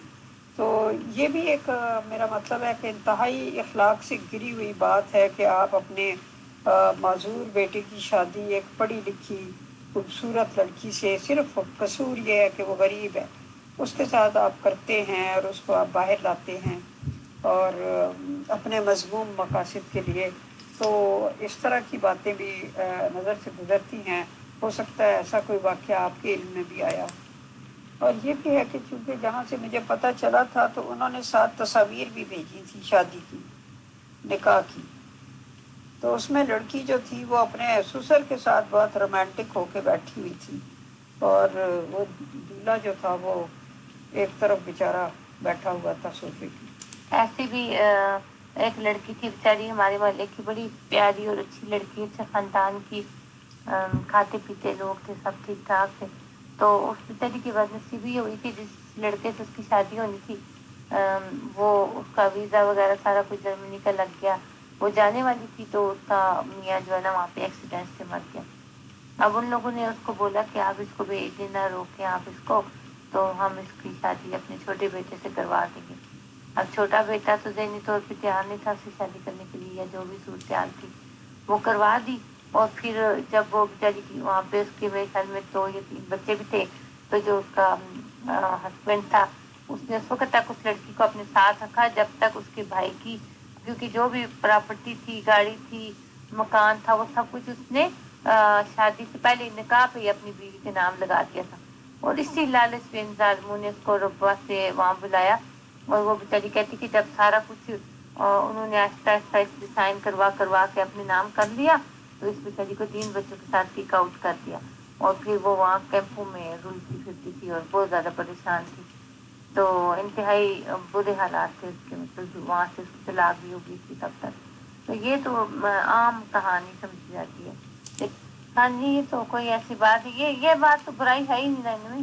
تو یہ بھی ایک میرا مطلب ہے کہ انتہائی اخلاق سے گری ہوئی بات ہے کہ آپ اپنے معذور بیٹے کی شادی ایک پڑھی لکھی خوبصورت لڑکی سے، صرف قصور یہ ہے کہ وہ غریب ہے، اس کے ساتھ آپ کرتے ہیں اور اس کو آپ باہر لاتے ہیں اور اپنے مذموم مقاصد کے لیے. تو اس طرح کی باتیں بھی نظر سے گزرتی ہیں. ہو سکتا ہے ایسا کوئی واقعہ آپ کے علم میں بھی آیا. اور یہ بھی ہے کہ چونکہ جہاں سے مجھے پتہ چلا تھا تو انہوں نے 7 تصاویر بھی بھیجی تھی شادی کی، نکاح کی. تو اس میں لڑکی جو تھی وہ اپنے سسر کے ساتھ بہت رومانٹک ہو کے بیٹھی ہوئی تھی، اور وہ دولہا جو تھا وہ ایک طرف بیچارہ بیٹھا ہوا تھا صوفے کی. ایسی بھی ایک لڑکی تھی بیچاری ہمارے محلے کی، بڑی پیاری اور اچھی لڑکی، اچھے خاندان کی، کھاتے پیتے لوگ تھے، سب ٹھیک ٹھاک تھے. تو اس بیچاری کی بدنصیبی ہوئی تھی جس لڑکے سے اس کی شادی ہونی تھی، وہ اس کا ویزا وغیرہ سارا کچھ جرمنی کا لگ گیا. وہ جانے والی تھی تو اس کا میاں جو ہے نا وہاں پہ ایکسیڈنٹ سے مر گیا. اب ان لوگوں نے اس کو بولا کہ آپ اس کو بھیج دینا، روکیں آپ اس کو، تو ہم اس کی شادی اپنے چھوٹے بیٹے سے کروا دیں گے. اب چھوٹا بیٹا تو ذہنی طور پہ تیار نہیں تھا اس سے شادی کرنے کے لیے، یا جو بھی صورتحال تھی وہ کروا دی. اور پھر جب وہ بیچاری کی وہاں پہ اس کے میرے خیال میں 2 یا 3 بچے بھی تھے، تو جو اس کا ہسبینڈ تھا اس نے اس وقت تک اس لڑکی کو اپنے ساتھ رکھا جب تک اس کے بھائی کی، کیونکہ جو بھی پراپرٹی تھی، گاڑی تھی، مکان تھا، وہ سب کچھ اس نے شادی سے پہلے نکاح پہ ہی اپنی بیوی کے نام لگا دیا تھا. اور اسی لالچ میں ان ظالموں نے اس کو ربوہ سے وہاں بلایا، اور وہ بیچاری کہتی کہ جب سارا کچھ انہوں نے آہستہ آہستہ اس پہ سائن کروا کے اپنے نام کر لیا، تو اس بیچاری کو 3 بچوں کے ساتھ ٹیک آؤٹ کر دیا. اور پھر وہ وہاں کیمپوں میں رلتی پھرتی تھی اور بہت زیادہ پریشان تھی. تو انتہائی برے حالات تھے اس کے، مطلب وہاں سے اس کی طلاق بھی ہو گئی تھی تب تک. تو یہ تو عام کہانی سمجھی جاتی ہے. ہاں جی، یہ تو کوئی ایسی بات ہے، یہ بات تو برائی ہے ہی نہیں رہنے میں.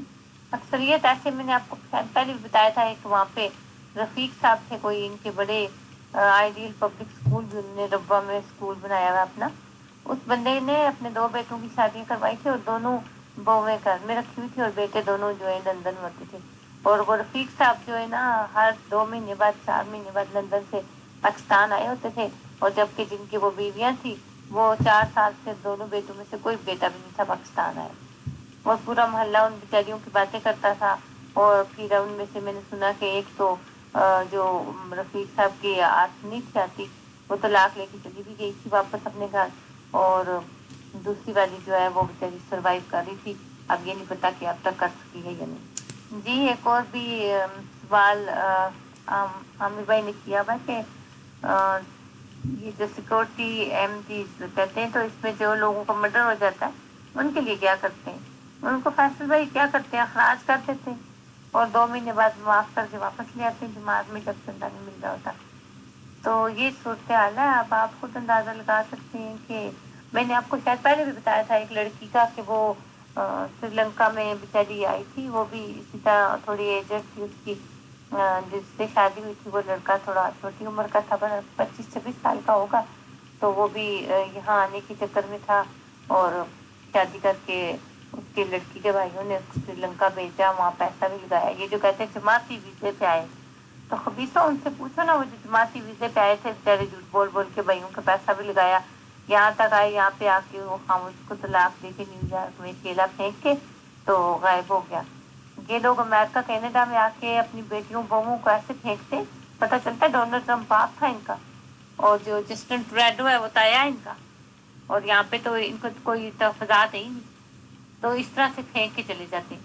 اکثریت ایسے میں نے آپ کو پہلے بھی بتایا تھا، ایک وہاں پہ رفیق صاحب تھے کوئی ان کے بڑے آئیڈیل پبلک اسکول بھی انہوں نے ربوہ میں اسکول بنایا ہوا اپنا. اس بندے نے اپنے 2 بیٹوں کی شادیاں کروائی تھی، اور دونوں بہویں گھر میں رکھی ہوئی تھی اور بیٹے دونوں جو ہے لندن میں ہوتے تھے. اور وہ رفیق صاحب جو ہے نا ہر 2 مہینے بعد 4 مہینے بعد لندن سے پاکستان آئے ہوتے تھے، اور جبکہ جن کی وہ بیویاں تھی وہ 4 سال سے دونوں بیٹوں میں سے کوئی بیٹا بھی نہیں تھا پاکستان آیا، اور پورا محلہ ان بیچاریوں کی باتیں کرتا تھا. اور پھر ان میں سے میں نے سنا کہ ایک تو جو رفیق صاحب کی آنکھ نہیں تھی آتی، وہ طلاق لے کے چلی بھی گئی تھی واپس اپنے گھر، اور دوسری والی جو ہے وہ بیچاری سروائیو کر رہی تھی. اب یہ نہیں پتا کہ اب تک کر سکی ہے یا نہیں. جی ایک اور بھی سوال عامر بھائی نے کیا ہوا کہ یہ جو سیکورٹی ایم ڈی کہتے ہیں تو اس میں جو لوگوں کا مرڈر ہو جاتا ہے ان کے لیے کیا کرتے ہیں؟ ان کو فیصل بھائی کیا کرتے ہیں، اخراج کر دیتے ہیں اور 2 مہینے بعد معاف کر کے واپس لے آتے ہیں جماعت میں جب چندہ نہیں مل رہا ہوتا. تو یہ صورتحال ہے. اب آپ خود اندازہ لگا سکتے ہیں کہ میں نے آپ کو شاید پہلے بھی بتایا تھا ایک لڑکی کا کہ وہ سری لنکا میں بیچاری آئی تھی، وہ بھی اسی طرح تھوڑی ایجڈ تھی، اس کی جس سے شادی ہوئی تھی وہ لڑکا تھوڑا چھوٹی عمر کا تھا، 25-26 سال کا ہوگا. تو وہ بھی یہاں آنے کے چکر میں تھا اور شادی کر کے اس کے لڑکی کے بھائیوں نے اس کو سری لنکا بھیجا، وہاں پیسہ بھی لگایا. یہ جو کہتے ہیں جماعتی ویزے پہ آئے، تو خبیثہ ان سے پوچھو نا، وہ جو جماعتی ویزے پہ آئے تھے بیچارے جھوٹ بول بول کے بھائیوں کا پیسہ بھی لگایا، یہاں تک آئے یہاں پہ آ کے وہ خاموش کو طلاق دے کے نیو یارک میں کیلا پھینک کے تو غائب ہو گیا. یہ لوگ امریکہ کینیڈا میں آ کے اپنی بیٹیوں بہووں کو ایسے پھینکتے، پتہ چلتا ہے ڈونلڈ ٹرمپ باپ تھا ان کا، اور جو جسٹن ٹروڈو ہے وہ تایا ان کا، اور یہاں پہ تو ان کو کوئی تحفظات ہے ہی نہیں، تو اس طرح سے پھینک کے چلے جاتے.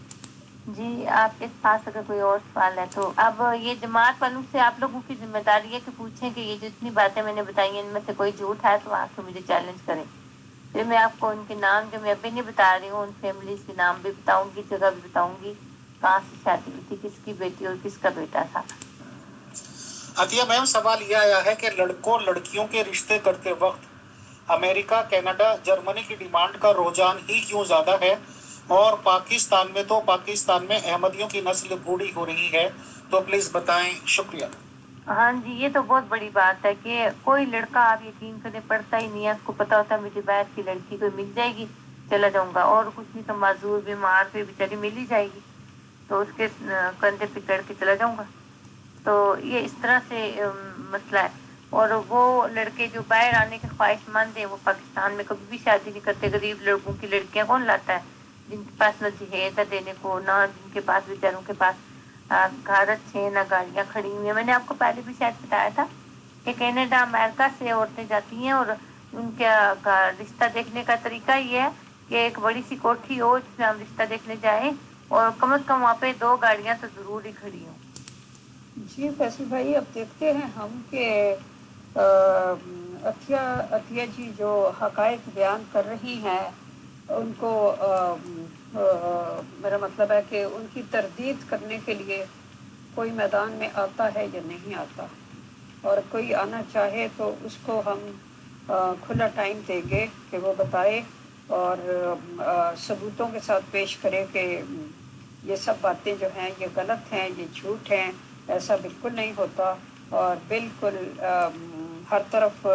جی آپ کے پاس اگر کوئی اور سوال ہے تو اب یہ جماعت والوں سے آپ لوگوں کی ذمہ داری ہے کہ پوچھیں کہ یہ جتنی باتیں میں نے بتائی ہیں ان میں سے کوئی جھوٹ ہے تو آ کے مجھے چیلنج کریں. پھر میں آپ کو ان کے نام جو میں ابھی نہیں بتا رہی ہوں ان فیملیز کے نام بھی بتاؤں گی، جگہ بھی بتاؤں گی، کہاں سے شادی ہوئی تھی، کس کی بیٹی اور کس کا بیٹا تھا. عطیہ میم سوال یہ آیا ہے کہ لڑکوں لڑکیوں کے رشتے کرتے وقت امریکہ، کینیڈا، جرمنی کی ڈیمانڈ کا رجحان ہی کیوں زیادہ ہے، اور پاکستان میں احمدیوں کی نسل بوڑھی ہو رہی ہے، تو پلیز بتائیں، شکریہ. ہاں جی یہ تو بہت بڑی بات ہے کہ کوئی لڑکا آپ یقین کریں پڑھتا ہی نہیں ہے، اس کو پتا ہوتا ہے مجھے بیت کی لڑکی کوئی مل جائے گی چلا جاؤں گا، اور کچھ نہیں تو معذور بیمار پہ بیچاری مل ہی جائے گی تو اس کے کندھے پہ چڑھ کے چلا جاؤں گا. تو یہ اس طرح سے مسئلہ ہے. اور وہ لڑکے جو باہر آنے کے خواہش مند ہیں وہ پاکستان میں کبھی بھی شادی نہیں کرتے. غریب لڑکوں کی لڑکیاں کون لاتا ہے جن کے پاس نہ جہیز ہے دینے کو، نہ جن کے پاس بیچاروں کے پاس گھر اچھے ہیں، نہ گاڑیاں کھڑی ہوئی ہیں. میں نے آپ کو پہلے بھی شاید بتایا تھا کہ کینیڈا امریکہ سے عورتیں جاتی ہیں اور ان کا رشتہ دیکھنے کا طریقہ یہ ہے کہ ایک بڑی سی کوٹھی ہو جس میں ہم رشتہ دیکھنے جائیں اور کم از کم وہاں پہ 2 گاڑیاں تو ضرور ہی کھڑی ہوں. جی فیصل بھائی اب دیکھتے ہیں ہم کہ عطیہ جی جو حقائق بیان کر رہی ہیں ان کو میرا مطلب ہے کہ ان کی تردید کرنے کے لیے کوئی میدان میں آتا ہے یا نہیں آتا، اور کوئی آنا چاہے تو اس کو ہم کھلا ٹائم دیں گے کہ وہ بتائے اور ثبوتوں کے ساتھ پیش کرے کہ یہ سب باتیں جو ہیں یہ غلط ہیں، یہ جھوٹ ہیں، ایسا بالکل نہیں ہوتا، اور بالکل ہر طرف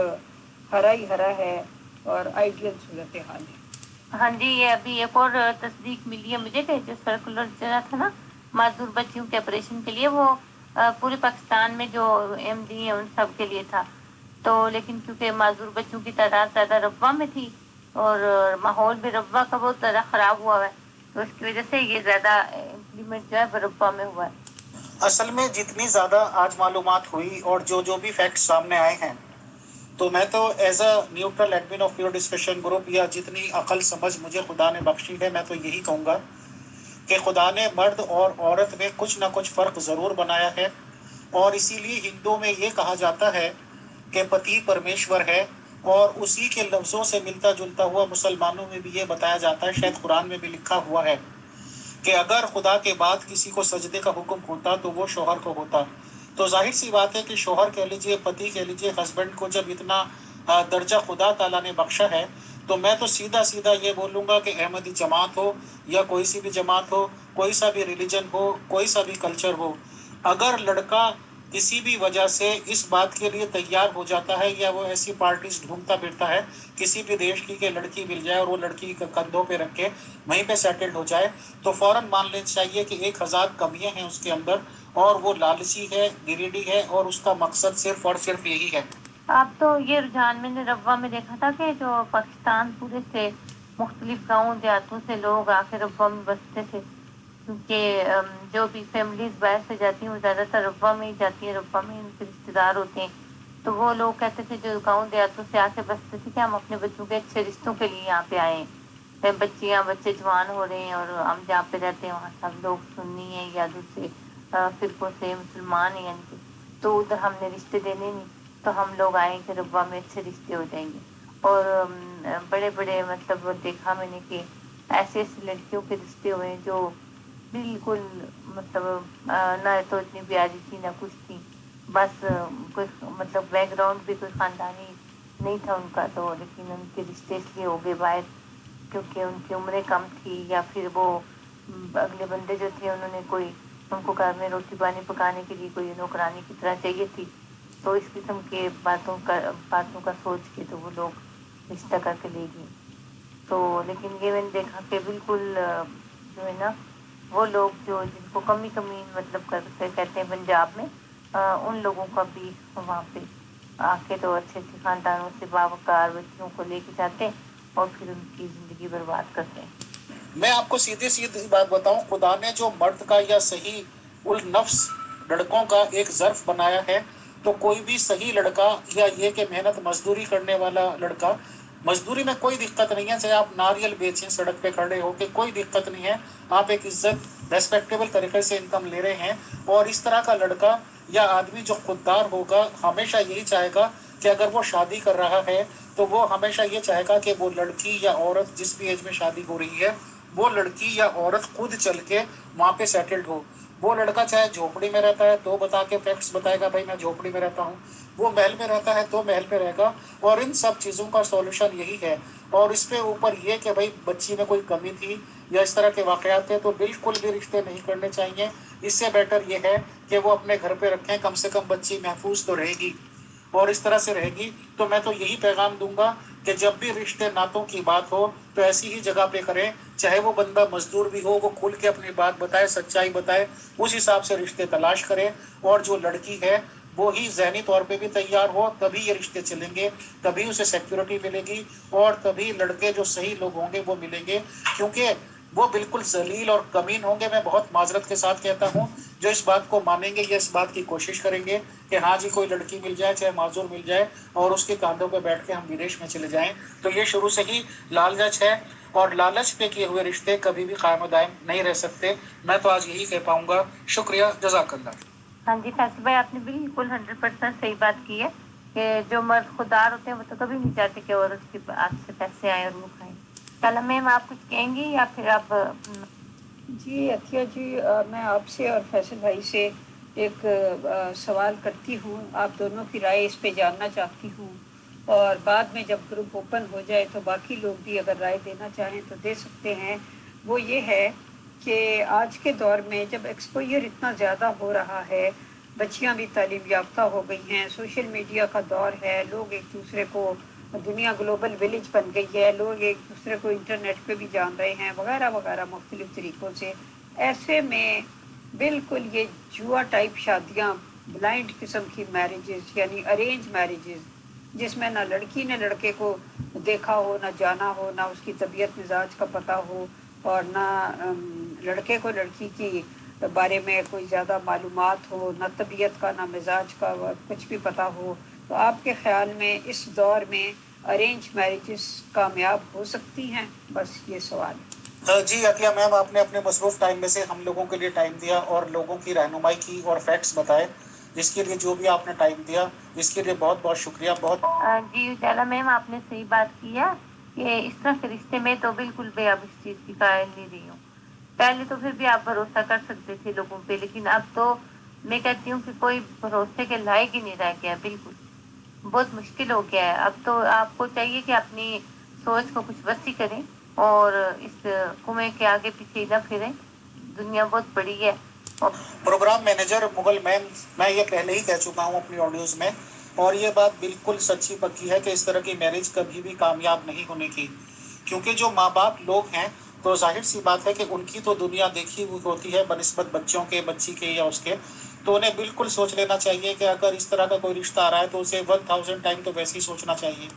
ہرا ہی ہرا ہے اور آئیڈیل صورتحال ہے. ہاں جی یہ ابھی ایک اور تصدیق ملی ہے مجھے کہ جو سرکولر چلا تھا نا معذور بچیوں کے آپریشن کے لیے، وہ پورے پاکستان میں جو ایم ڈی ہیں ان سب کے لیے تھا. تو لیکن کیونکہ معذور بچوں کی تعداد زیادہ ربوہ میں تھی اور ماحول بھی ربوہ کا بہت زیادہ خراب ہوا ہے، تو اس کی وجہ سے یہ زیادہ امپلیمنٹ جو ہے ربوہ میں ہوا ہے. اصل میں جتنی زیادہ آج معلومات ہوئی اور جو بھی فیکٹس سامنے آئے ہیں، تو میں تو as a neutral admin of your discussion group, یا جتنی عقل سمجھ مجھے خدا نے بخشی ہے، میں تو یہی کہوں گا کہ خدا نے مرد اور عورت میں کچھ نہ کچھ فرق ضرور بنایا ہے. اور اسی لیے ہندوؤں میں یہ کہا جاتا ہے کہ پتی پرمیشور ہے، اور اسی کے لفظوں سے ملتا جلتا ہوا مسلمانوں میں بھی یہ بتایا جاتا ہے، شاید قرآن میں بھی لکھا ہوا ہے کہ اگر خدا کے بعد کسی کو سجدے کا حکم ہوتا تو وہ شوہر کو ہوتا. تو ظاہر سی بات ہے کہ شوہر کہہ لیجئے، پتی کہہ لیجئے، ہسبینڈ کو جب اتنا درجہ خدا تعالیٰ نے بخشا ہے، تو میں تو سیدھا یہ بولوں گا کہ احمدی جماعت ہو یا کوئی سی بھی جماعت ہو، کوئی سا بھی ریلیجن ہو، کوئی سا بھی کلچر ہو، اگر لڑکا کسی بھی وجہ سے اس بات کے لیے تیار ہو جاتا ہے یا وہ ایسی پارٹیز ڈھونڈتا پھرتا ہے کسی بھی دیش کی کہ لڑکی مل جائے اور وہ لڑکی کندھوں پہ رکھ کے وہیں پہ سیٹلڈ ہو جائے، تو فوراً مان لینا چاہیے کہ 1000 کمیاں ہیں اس کے اندر، اور وہ لالچی ہے، گریڈی ہے، اور اس کا مقصد صرف اور صرف یہی ہے. اب تو یہ رجحان میں نے ربوہ میں دیکھا تھا کہ جو پاکستان پورے سے مختلف گاؤں دیہاتوں سے لوگ آ کے ربوہ میں بستے تھے، کیونکہ جو بھی فیملیز باہر سے جاتی ہیں وہ زیادہ تر ربوہ میں ہی جاتی ہیں، ربوہ میں ان کے رشتے دار ہوتے ہیں، تو وہ لوگ کہتے تھے جو گاؤں دیہاتوں سے آ کے بستے تھے کہ ہم اپنے بچوں کے اچھے رشتوں کے لیے یہاں پہ آئے ہیں، بچیاں بچے جوان ہو رہے ہیں اور ہم جہاں پہ رہتے ہیں وہاں سب لوگ سنی ہیں یا دوسرے فرقوں سے مسلمان ہیں، یعنی کہ تو ادھر ہم نے رشتے دینے نہیں، تو ہم لوگ آئیں کہ ربوہ میں اچھے رشتے ہو جائیں گے، اور بڑے بڑے مطلب دیکھا میں نے کہ ایسی ایسی لڑکیوں کے رشتے ہوئے ہیں جو بالکل مطلب نہ تو اتنی پیاری تھی نہ کچھ تھی، بس کوئی مطلب بیک گراؤنڈ بھی کوئی خاندانی نہیں تھا ان کا، تو لیکن ان کے رشتے اس لیے ہو گئے باہر کیونکہ ان کی عمریں کم تھی یا پھر وہ اگلے بندے جو تھے انہوں نے کوئی ان کو گھر میں روٹی پانی پکانے کے لیے کوئی نوکرانی کی طرح چاہیے تھی، تو اس قسم کے باتوں کا سوچ کے تو وہ لوگ رشتہ کر کے لے گئے، تو لیکن یہ میں نے دیکھا کہ بالکل جو ہے نا وہ لوگ جو جن کو کمی کمی مطلب کرتے کہتے ہیں پنجاب میں، ان لوگوں کا بھی وہاں پہ آ کے تو اچھے اچھے خاندانوں سے باوقار بچیوں کو لے کے جاتے ہیں اور پھر ان کی زندگی برباد کرتے ہیں۔ میں آپ کو سیدھی سیدھی بات بتاؤں، خدا نے جو مرد کا یا صحیح النفس لڑکوں کا ایک ظرف بنایا ہے، تو کوئی بھی صحیح لڑکا یا یہ کہ محنت مزدوری کرنے والا لڑکا، مزدوری میں کوئی دقت نہیں ہے، چاہے آپ ناریل بیچیں سڑک پہ کھڑے ہو کے کوئی دقت نہیں ہے، آپ ایک عزت ریسپیکٹیبل طریقے سے انکم لے رہے ہیں، اور اس طرح کا لڑکا یا آدمی جو خوددار ہوگا ہمیشہ یہی چاہے گا کہ اگر وہ شادی کر رہا ہے تو وہ ہمیشہ یہ چاہے گا کہ وہ لڑکی یا عورت جس بھی ایج میں شادی ہو رہی ہے وہ لڑکی یا عورت خود چل کے وہاں پہ سیٹلڈ ہو۔ وہ لڑکا چاہے جھوپڑی میں رہتا ہے تو بتا کے فیکٹس بتائے گا بھائی میں جھوپڑی میں رہتا ہوں، وہ محل میں رہتا ہے تو محل میں رہے گا، اور ان سب چیزوں کا سولوشن یہی ہے۔ اور اس پہ اوپر یہ کہ بھائی بچی میں کوئی کمی تھی یا اس طرح کے واقعات تھے تو بالکل بھی رشتے نہیں کرنے چاہیے، اس سے بیٹر یہ ہے کہ وہ اپنے گھر پہ رکھیں، کم سے کم بچی محفوظ تو رہے گی اور اس طرح سے رہے گی۔ تو میں تو یہی پیغام دوں گا کہ جب بھی رشتے ناتوں کی بات ہو تو ایسی ہی جگہ پہ کریں، چاہے وہ بندہ مزدور بھی ہو، وہ کھل کے اپنی بات بتائے، سچائی بتائے، اس حساب سے رشتے تلاش کرے، اور جو لڑکی ہے وہی ذہنی طور پہ بھی تیار ہو، تبھی یہ رشتے چلیں گے، تبھی اسے سیکیورٹی ملے گی، اور تبھی لڑکے جو صحیح لوگ ہوں گے وہ ملیں گے، کیونکہ وہ بالکل ذلیل اور کمین ہوں گے، میں بہت معذرت کے ساتھ کہتا ہوں، جو اس بات کو مانیں گے یا اس بات کی کوشش کریں گے کہ ہاں جی کوئی لڑکی مل جائے چاہے معذور مل جائے اور اس کے کاندھوں پہ بیٹھ کے ہم ودیش میں چلے جائیں، تو یہ شروع سے ہی لالچ ہے، اور لالچ پہ کیے ہوئے رشتے کبھی بھی قائم و دائم نہیں رہ سکتے۔ میں تو آج یہی کہہ پاؤں گا، شکریہ، جزاک اللہ۔ ہاں جی فیصل بھائی آپ نے بالکل 100% صحیح بات کی ہے کہ جو مرد خوددار ہوتے ہیں وہ تو کبھی نہیں چاہتے کہ عورت کے ہاتھ سے پیسے آئیں اور وہ کھائیں۔ کل میم آپ کچھ کہیں گی یا پھر آپ؟ جی عطیہ جی، میں آپ سے اور فیصل بھائی سے ایک سوال کرتی ہوں، آپ دونوں کی رائے اس پہ جاننا چاہتی ہوں، اور بعد میں جب گروپ اوپن ہو جائے تو باقی لوگ بھی اگر رائے دینا چاہیں تو دے سکتے ہیں۔ وہ یہ ہے کہ آج کے دور میں جب ایکسپوجر اتنا زیادہ ہو رہا ہے، بچیاں بھی تعلیم یافتہ ہو گئی ہیں، سوشل میڈیا کا دور ہے، لوگ ایک دوسرے کو، دنیا گلوبل ولیج بن گئی ہے، لوگ ایک دوسرے کو انٹرنیٹ پہ بھی جان رہے ہیں وغیرہ وغیرہ مختلف طریقوں سے، ایسے میں بالکل یہ جوا ٹائپ شادیاں، بلائنڈ قسم کی میرجز یعنی ارینج میرجز، جس میں نہ لڑکی نے لڑکے کو دیکھا ہو، نہ جانا ہو، نہ اس کی طبیعت مزاج کا پتہ ہو، اور نہ لڑکے کو لڑکی کی بارے میں کوئی زیادہ معلومات ہو، نہ طبیعت کا نہ مزاج کا کچھ بھی پتہ ہو، تو آپ کے خیال میں اس دور میں ارینج میرجز کامیاب ہو سکتی ہیں؟ بس یہ سوال ہے۔ جی عطیہ میم، آپ نے اپنے مصروف ٹائم میں سے ہم لوگوں کے لیے ٹائم دیا اور لوگوں کی رہنمائی کی اور فیکٹس بتائے، جس کے لیے جو بھی آپ نے ٹائم دیا اس کے لیے بہت بہت شکریہ۔ بہت جی اجالا میم آپ نے صحیح بات کی ہے کہ اس طرح کے رشتے میں تو بالکل بھی اب اس چیز کی قائل نہیں رہی ہوں۔ پہلے تو پھر بھی آپ بھروسہ کر سکتے تھے لوگوں پہ، لیکن اب تو میں کہتی ہوں کہ کوئی بھروسے کے لائق ہی نہیں رہ گیا، بالکل بہت مشکل ہو گیا ہے۔ اب تو آپ کو چاہیے کہ اپنی سوچ کو کچھ وسیع کریں اور اس کنویں کے آگے پیچھے نہ پھریں، دنیا بہت بڑی ہے۔ پروگرام مینیجر مغل میم، میں یہ پہلے ہی کہہ چکا ہوں اپنی آڈیوز میں، اور یہ بات بالکل سچی پکی ہے کہ اس طرح کی میرج کبھی بھی کامیاب نہیں ہونے کی، کیونکہ جو ماں باپ لوگ ہیں تو ظاہر سی بات ہے کہ ان کی تو دنیا دیکھی ہوئی ہوتی ہے بنسبت بچوں کے، بچی کے یا اس کے، تو انہیں بالکل سوچ لینا چاہیے کہ اگر اس طرح کا کوئی رشتہ آ رہا ہے تو اسے 1000 ٹائم تو ویسے ہی سوچنا چاہیے۔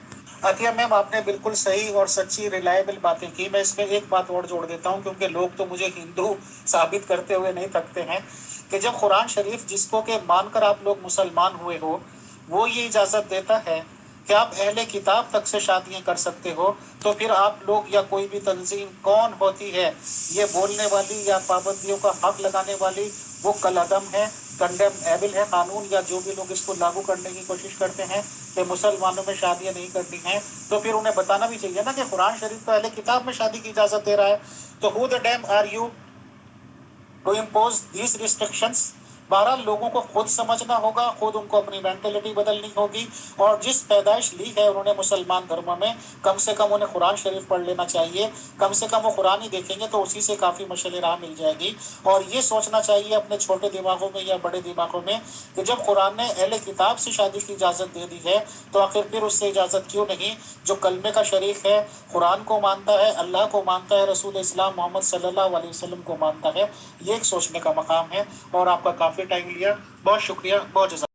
عطیہ میم، آپ نے بالکل صحیح اور سچی ریلائبل باتیں کی۔ میں اس میں ایک بات اور جوڑ دیتا ہوں، کیونکہ لوگ تو مجھے ہندو ثابت کرتے ہوئے نہیں تھکتے ہیں، کہ جب قرآن شریف جس کو کہ مان کر آپ لوگ مسلمان ہوئے ہو، وہ یہ اجازت دیتا ہے کہ آپ اہل کتاب تک سے شادیاں کر سکتے ہو، تو پھر آپ لوگ یا کوئی بھی تنظیم کون ہوتی ہے یہ بولنے والی یا پابندیوں کا حق لگانے والی؟ وہ کالعدم ہے، کنڈیم ایبل ہے قانون، یا جو بھی لوگ اس کو لاگو کرنے کی کوشش کرتے ہیں کہ مسلمانوں میں شادیاں نہیں کرنی ہیں، تو پھر انہیں بتانا بھی چاہیے نا کہ قرآن شریف تو اہل کتاب میں شادی کی اجازت دے رہا ہے، تو who the damn are you to impose these restrictions؟ بہرحال لوگوں کو خود سمجھنا ہوگا، خود ان کو اپنی مینٹلٹی بدلنی ہوگی، اور جس پیدائش لی ہے انہوں نے مسلمان دھرم میں، کم سے کم انہیں قرآن شریف پڑھ لینا چاہیے، کم سے کم وہ قرآن ہی دیکھیں گے تو اسی سے کافی مشعل راہ مل جائے گی۔ اور یہ سوچنا چاہیے اپنے چھوٹے دماغوں میں یا بڑے دماغوں میں کہ جب قرآن نے اہل کتاب سے شادی کی اجازت دے دی ہے تو آخر پھر اس سے اجازت کیوں نہیں جو کلمے کا شریک ہے، قرآن کو مانتا ہے، اللہ کو مانتا ہے، رسول اسلام محمد صلی اللہ علیہ وسلم کو مانتا ہے؟ یہ ایک سوچنے کا مقام ہے، اور آپ کا کافی ٹائم لیا، بہت شکریہ، بہت جزاک